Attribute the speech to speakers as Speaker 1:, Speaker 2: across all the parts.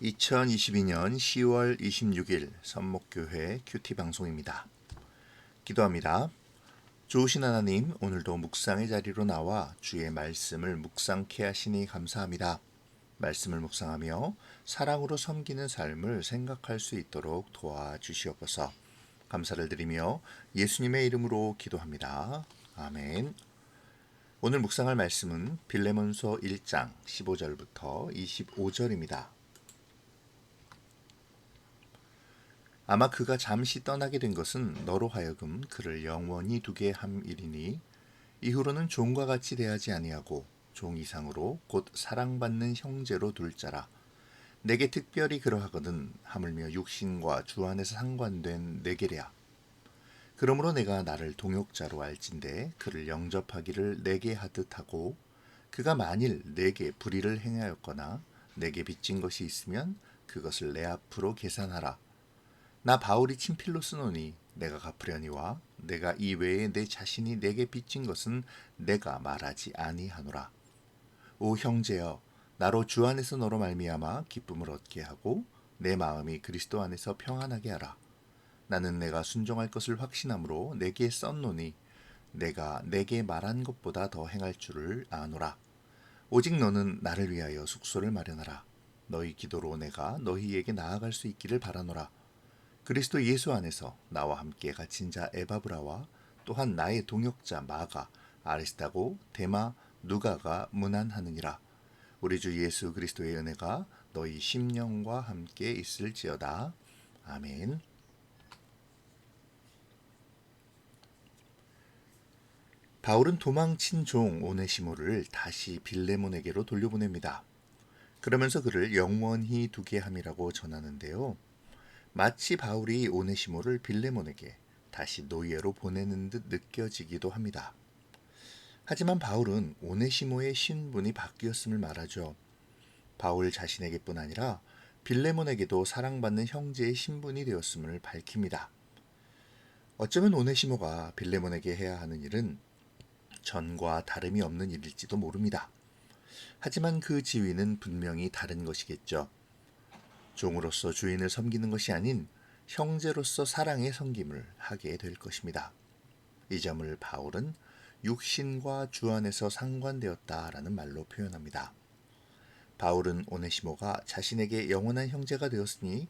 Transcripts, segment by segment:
Speaker 1: 2022년 10월 26일 선목교회 큐티 방송입니다. 기도합니다. 좋으신 하나님, 오늘도 묵상의 자리로 나와 주의 말씀을 묵상케 하시니 감사합니다. 말씀을 묵상하며 사랑으로 섬기는 삶을 생각할 수 있도록 도와주시옵소서. 감사를 드리며 예수님의 이름으로 기도합니다. 아멘. 오늘 묵상할 말씀은 빌레몬서 1장 15절부터 25절입니다. 아마 그가 잠시 떠나게 된 것은 너로 하여금 그를 영원히 두게 함이리니 이후로는 종과 같이 대하지 아니하고 종 이상으로 곧 사랑받는 형제로 둘 자라. 내게 특별히 그러하거든 하물며 육신과 주 안에서 상관된 내게랴. 그러므로 내가 나를 동역자로 알진대 그를 영접하기를 내게 하듯 하고 그가 만일 내게 불의를 행하였거나 내게 빚진 것이 있으면 그것을 내 앞으로 계산하라. 나 바울이 친필로 쓰노니 내가 갚으려니와 내가 이외에 내 자신이 내게 빚진 것은 내가 말하지 아니하노라. 오 형제여, 나로 주 안에서 너로 말미암아 기쁨을 얻게 하고 내 마음이 그리스도 안에서 평안하게 하라. 나는 내가 순종할 것을 확신함으로 내게 썼노니 내가 내게 말한 것보다 더 행할 줄을 아노라. 오직 너는 나를 위하여 숙소를 마련하라. 너희 기도로 내가 너희에게 나아갈 수 있기를 바라노라. 그리스도 예수 안에서 나와 함께 갇힌 자 에바브라와 또한 나의 동역자 마가, 아리스타고, 데마, 누가가 문안하느니라. 우리 주 예수 그리스도의 은혜가 너희 심령과 함께 있을지어다. 아멘. 바울은 도망친 종 오네시모를 다시 빌레몬에게로 돌려보냅니다. 그러면서 그를 영원히 두게 함이라고 전하는데요. 마치 바울이 오네시모를 빌레몬에게 다시 노예로 보내는 듯 느껴지기도 합니다. 하지만 바울은 오네시모의 신분이 바뀌었음을 말하죠. 바울 자신에게뿐 아니라 빌레몬에게도 사랑받는 형제의 신분이 되었음을 밝힙니다. 어쩌면 오네시모가 빌레몬에게 해야 하는 일은 전과 다름이 없는 일일지도 모릅니다. 하지만 그 지위는 분명히 다른 것이겠죠. 종으로서 주인을 섬기는 것이 아닌 형제로서 사랑의 섬김을 하게 될 것입니다. 이 점을 바울은 육신과 주 안에서 상관되었다라는 말로 표현합니다. 바울은 오네시모가 자신에게 영원한 형제가 되었으니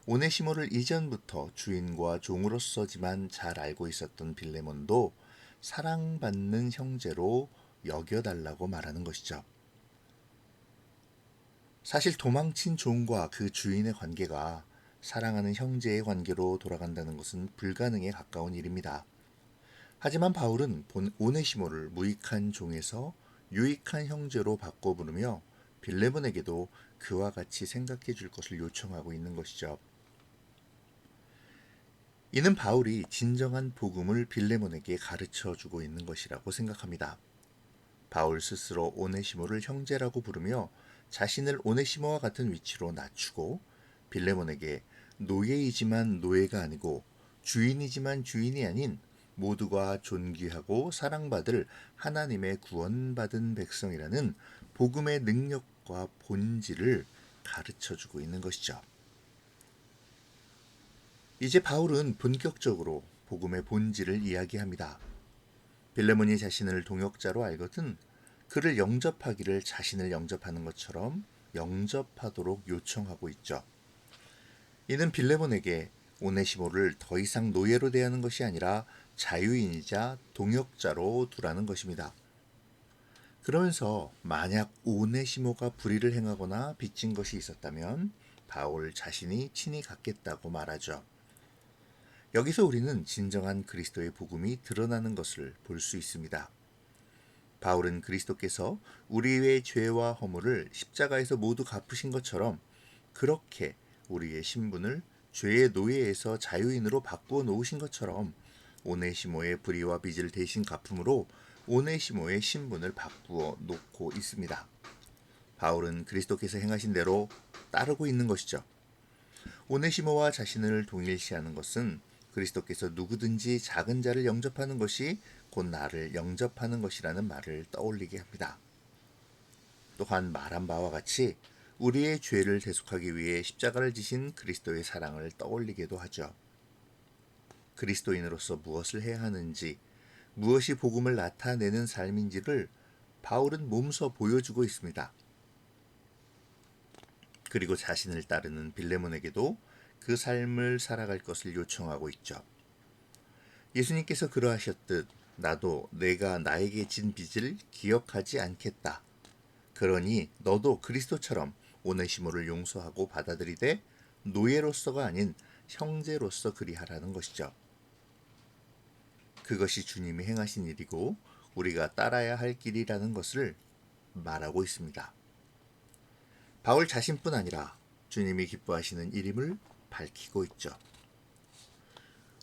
Speaker 1: 오네시모를 이전부터 주인과 종으로서지만 잘 알고 있었던 빌레몬도 사랑받는 형제로 여겨달라고 말하는 것이죠. 사실 도망친 종과 그 주인의 관계가 사랑하는 형제의 관계로 돌아간다는 것은 불가능에 가까운 일입니다. 하지만 바울은 오네시모를 무익한 종에서 유익한 형제로 바꿔 부르며 빌레몬에게도 그와 같이 생각해 줄 것을 요청하고 있는 것이죠. 이는 바울이 진정한 복음을 빌레몬에게 가르쳐 주고 있는 것이라고 생각합니다. 바울 스스로 오네시모를 형제라고 부르며 자신을 오네시모와 같은 위치로 낮추고 빌레몬에게 노예이지만 노예가 아니고 주인이지만 주인이 아닌 모두가 존귀하고 사랑받을 하나님의 구원받은 백성이라는 복음의 능력과 본질을 가르쳐주고 있는 것이죠. 이제 바울은 본격적으로 복음의 본질을 이야기합니다. 빌레몬이 자신을 동역자로 알거든 그를 영접하기를 자신을 영접하는 것처럼 영접하도록 요청하고 있죠. 이는 빌레몬에게 오네시모를 더 이상 노예로 대하는 것이 아니라 자유인이자 동역자로 두라는 것입니다. 그러면서 만약 오네시모가 불의를 행하거나 빚진 것이 있었다면 바울 자신이 친히 갚겠다고 말하죠. 여기서 우리는 진정한 그리스도의 복음이 드러나는 것을 볼 수 있습니다. 바울은 그리스도께서 우리의 죄와 허물을 십자가에서 모두 갚으신 것처럼 그렇게 우리의 신분을 죄의 노예에서 자유인으로 바꾸어 놓으신 것처럼 오네시모의 불의와 빚을 대신 갚음으로 오네시모의 신분을 바꾸어 놓고 있습니다. 바울은 그리스도께서 행하신 대로 따르고 있는 것이죠. 오네시모와 자신을 동일시하는 것은 그리스도께서 누구든지 작은 자를 영접하는 것이 곧 나를 영접하는 것이라는 말을 떠올리게 합니다. 또한 말한 바와 같이 우리의 죄를 대속하기 위해 십자가를 지신 그리스도의 사랑을 떠올리게도 하죠. 그리스도인으로서 무엇을 해야 하는지, 무엇이 복음을 나타내는 삶인지를 바울은 몸소 보여주고 있습니다. 그리고 자신을 따르는 빌레몬에게도 그 삶을 살아갈 것을 요청하고 있죠. 예수님께서 그러하셨듯 나도 내가 나에게 진 빚을 기억하지 않겠다. 그러니 너도 그리스도처럼 오네시모를 용서하고 받아들이되 노예로서가 아닌 형제로서 그리하라는 것이죠. 그것이 주님이 행하신 일이고 우리가 따라야 할 길이라는 것을 말하고 있습니다. 바울 자신뿐 아니라 주님이 기뻐하시는 일임을 밝히고 있죠.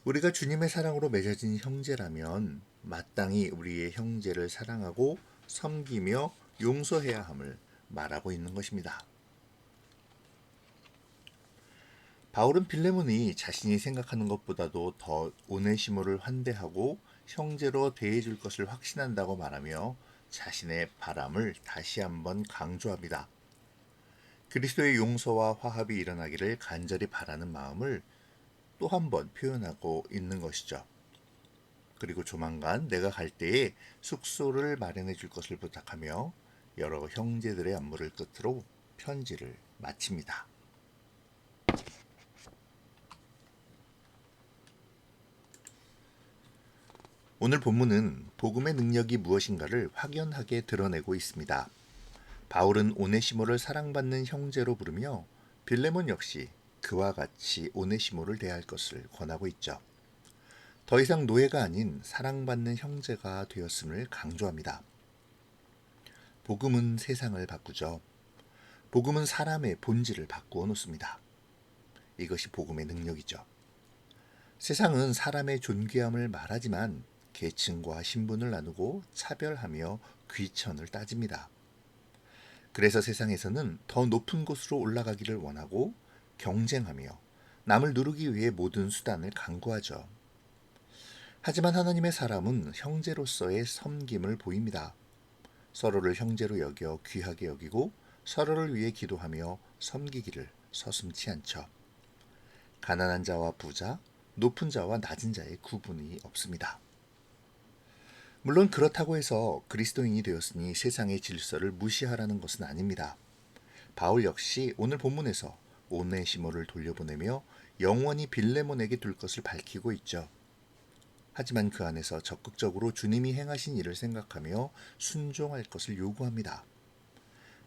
Speaker 1: 우리가 주님의 사랑으로 맺어진 형제라면 마땅히 우리의 형제를 사랑하고 섬기며 용서해야 함을 말하고 있는 것입니다. 바울은 빌레몬이 자신이 생각하는 것보다도 더 오네시모를 환대하고 형제로 대해줄 것을 확신한다고 말하며 자신의 바람을 다시 한번 강조합니다. 그리스도의 용서와 화합이 일어나기를 간절히 바라는 마음을 또 한 번 표현하고 있는 것이죠. 그리고 조만간 내가 갈 때에 숙소를 마련해 줄 것을 부탁하며 여러 형제들의 안부를 끝으로 편지를 마칩니다. 오늘 본문은 복음의 능력이 무엇인가를 확연하게 드러내고 있습니다. 바울은 오네시모를 사랑받는 형제로 부르며 빌레몬 역시 그와 같이 오네시모를 대할 것을 권하고 있죠. 더 이상 노예가 아닌 사랑받는 형제가 되었음을 강조합니다. 복음은 세상을 바꾸죠. 복음은 사람의 본질을 바꾸어 놓습니다. 이것이 복음의 능력이죠. 세상은 사람의 존귀함을 말하지만 계층과 신분을 나누고 차별하며 귀천을 따집니다. 그래서 세상에서는 더 높은 곳으로 올라가기를 원하고 경쟁하며 남을 누르기 위해 모든 수단을 강구하죠. 하지만 하나님의 사람은 형제로서의 섬김을 보입니다. 서로를 형제로 여겨 귀하게 여기고 서로를 위해 기도하며 섬기기를 서슴지 않죠. 가난한 자와 부자, 높은 자와 낮은 자의 구분이 없습니다. 물론 그렇다고 해서 그리스도인이 되었으니 세상의 질서를 무시하라는 것은 아닙니다. 바울 역시 오늘 본문에서 오네시모를 돌려보내며 영원히 빌레몬에게 둘 것을 밝히고 있죠. 하지만 그 안에서 적극적으로 주님이 행하신 일을 생각하며 순종할 것을 요구합니다.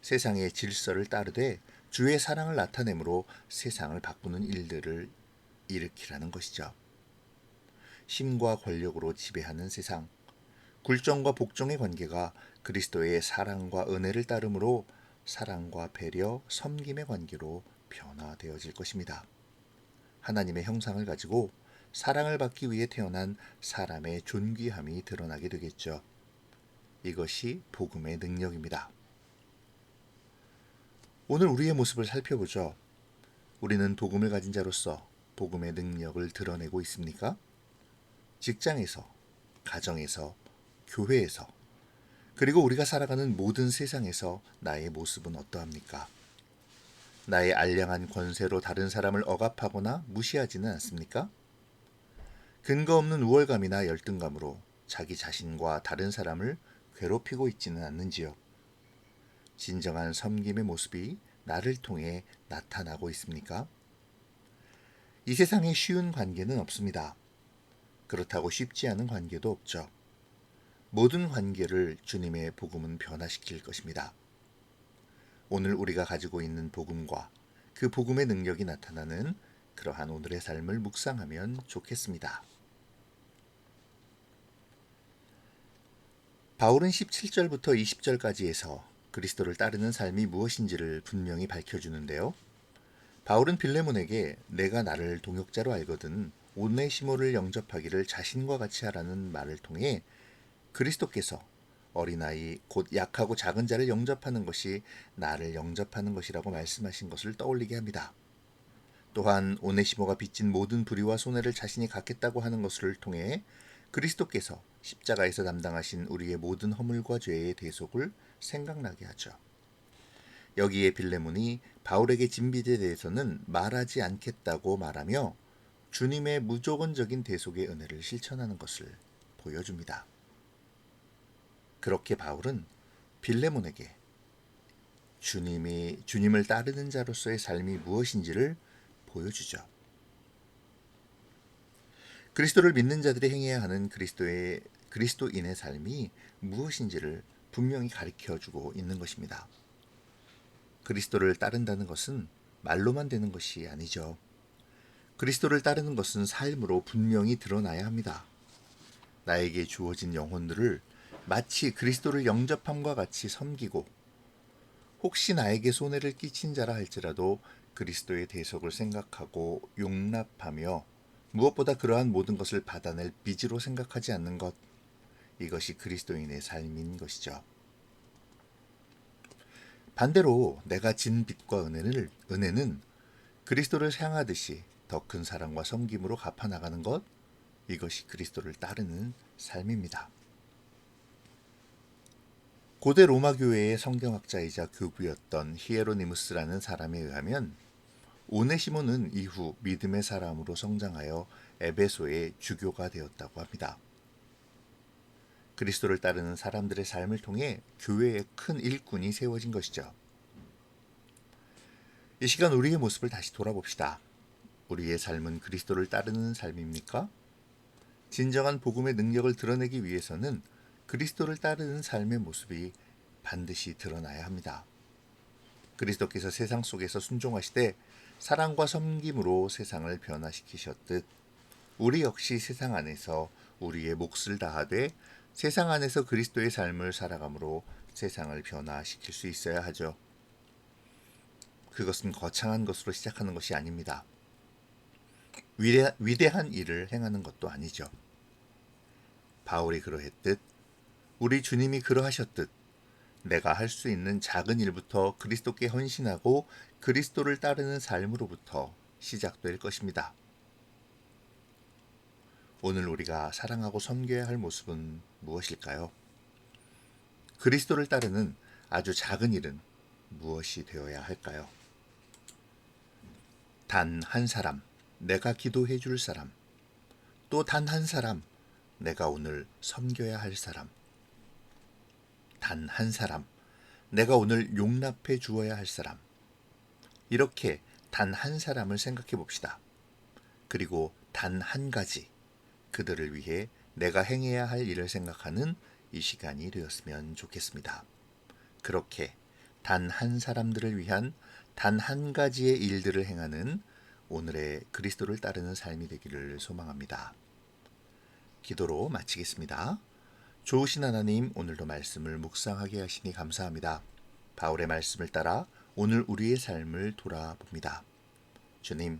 Speaker 1: 세상의 질서를 따르되 주의 사랑을 나타내므로 세상을 바꾸는 일들을 일으키라는 것이죠. 힘과 권력으로 지배하는 세상, 굴종과 복종의 관계가 그리스도의 사랑과 은혜를 따르므로 사랑과 배려, 섬김의 관계로 변화되어질 것입니다. 하나님의 형상을 가지고 사랑을 받기 위해 태어난 사람의 존귀함이 드러나게 되겠죠. 이것이 복음의 능력입니다. 오늘 우리의 모습을 살펴보죠. 우리는 복음을 가진 자로서 복음의 능력을 드러내고 있습니까? 직장에서, 가정에서, 교회에서, 그리고 우리가 살아가는 모든 세상에서 나의 모습은 어떠합니까? 나의 알량한 권세로 다른 사람을 억압하거나 무시하지는 않습니까? 근거 없는 우월감이나 열등감으로 자기 자신과 다른 사람을 괴롭히고 있지는 않는지요? 진정한 섬김의 모습이 나를 통해 나타나고 있습니까? 이 세상에 쉬운 관계는 없습니다. 그렇다고 쉽지 않은 관계도 없죠. 모든 관계를 주님의 복음은 변화시킬 것입니다. 오늘 우리가 가지고 있는 복음과 그 복음의 능력이 나타나는 그러한 오늘의 삶을 묵상하면 좋겠습니다. 바울은 17절부터 20절까지에서 그리스도를 따르는 삶이 무엇인지를 분명히 밝혀주는데요. 바울은 빌레몬에게 내가 나를 동역자로 알거든 오네시모를 영접하기를 자신과 같이 하라는 말을 통해 그리스도께서 어린아이 곧 약하고 작은 자를 영접하는 것이 나를 영접하는 것이라고 말씀하신 것을 떠올리게 합니다. 또한 오네시모가 빚진 모든 불의와 손해를 자신이 갖겠다고 하는 것을 통해 그리스도께서 십자가에서 담당하신 우리의 모든 허물과 죄의 대속을 생각나게 하죠. 여기에 빌레몬이 바울에게 진빚에 대해서는 말하지 않겠다고 말하며 주님의 무조건적인 대속의 은혜를 실천하는 것을 보여줍니다. 그렇게 바울은 빌레몬에게 주님을 따르는 자로서의 삶이 무엇인지를 보여주죠. 그리스도를 믿는 자들이 행해야 하는 그리스도인의 삶이 무엇인지를 분명히 가르쳐주고 있는 것입니다. 그리스도를 따른다는 것은 말로만 되는 것이 아니죠. 그리스도를 따르는 것은 삶으로 분명히 드러나야 합니다. 나에게 주어진 영혼들을 마치 그리스도를 영접함과 같이 섬기고 혹시 나에게 손해를 끼친 자라 할지라도 그리스도의 대속을 생각하고 용납하며 무엇보다 그러한 모든 것을 받아낼 빚으로 생각하지 않는 것, 이것이 그리스도인의 삶인 것이죠. 반대로 내가 진 빚과 은혜는 그리스도를 향하듯이 더 큰 사랑과 섬김으로 갚아나가는 것, 이것이 그리스도를 따르는 삶입니다. 고대 로마 교회의 성경학자이자 교부였던 히에로니무스라는 사람에 의하면 오네시모는 이후 믿음의 사람으로 성장하여 에베소의 주교가 되었다고 합니다. 그리스도를 따르는 사람들의 삶을 통해 교회의 큰 일꾼이 세워진 것이죠. 이 시간 우리의 모습을 다시 돌아봅시다. 우리의 삶은 그리스도를 따르는 삶입니까? 진정한 복음의 능력을 드러내기 위해서는 그리스도를 따르는 삶의 모습이 반드시 드러나야 합니다. 그리스도께서 세상 속에서 순종하시되 사랑과 섬김으로 세상을 변화시키셨듯 우리 역시 세상 안에서 우리의 몫을 다하되 세상 안에서 그리스도의 삶을 살아감으로 세상을 변화시킬 수 있어야 하죠. 그것은 거창한 것으로 시작하는 것이 아닙니다. 위대한 일을 행하는 것도 아니죠. 바울이 그러했듯 우리 주님이 그러하셨듯 내가 할 수 있는 작은 일부터 그리스도께 헌신하고 그리스도를 따르는 삶으로부터 시작될 것입니다. 오늘 우리가 사랑하고 섬겨야 할 모습은 무엇일까요? 그리스도를 따르는 아주 작은 일은 무엇이 되어야 할까요? 단 한 사람, 내가 기도해 줄 사람, 또 단 한 사람, 내가 오늘 섬겨야 할 사람, 단 한 사람, 내가 오늘 용납해 주어야 할 사람, 이렇게 단 한 사람을 생각해 봅시다. 그리고 단 한 가지, 그들을 위해 내가 행해야 할 일을 생각하는 이 시간이 되었으면 좋겠습니다. 그렇게 단 한 사람들을 위한 단 한 가지의 일들을 행하는 오늘의 그리스도를 따르는 삶이 되기를 소망합니다. 기도로 마치겠습니다. 좋으신 하나님, 오늘도 말씀을 묵상하게 하시니 감사합니다. 바울의 말씀을 따라 오늘 우리의 삶을 돌아봅니다. 주님,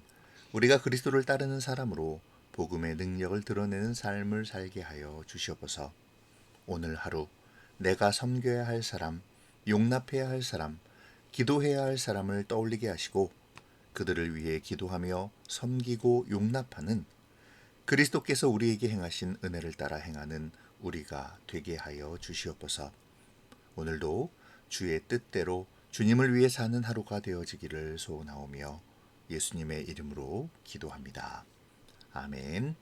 Speaker 1: 우리가 그리스도를 따르는 사람으로 복음의 능력을 드러내는 삶을 살게 하여 주시옵소서. 오늘 하루 내가 섬겨야 할 사람, 용납해야 할 사람, 기도해야 할 사람을 떠올리게 하시고 그들을 위해 기도하며 섬기고 용납하는 그리스도께서 우리에게 행하신 은혜를 따라 행하는 우리가 되게 하여 주시옵소서. 오늘도 주의 뜻대로 주님을 위해 사는 하루가 되어지기를 소원하오며 예수님의 이름으로 기도합니다. 아멘.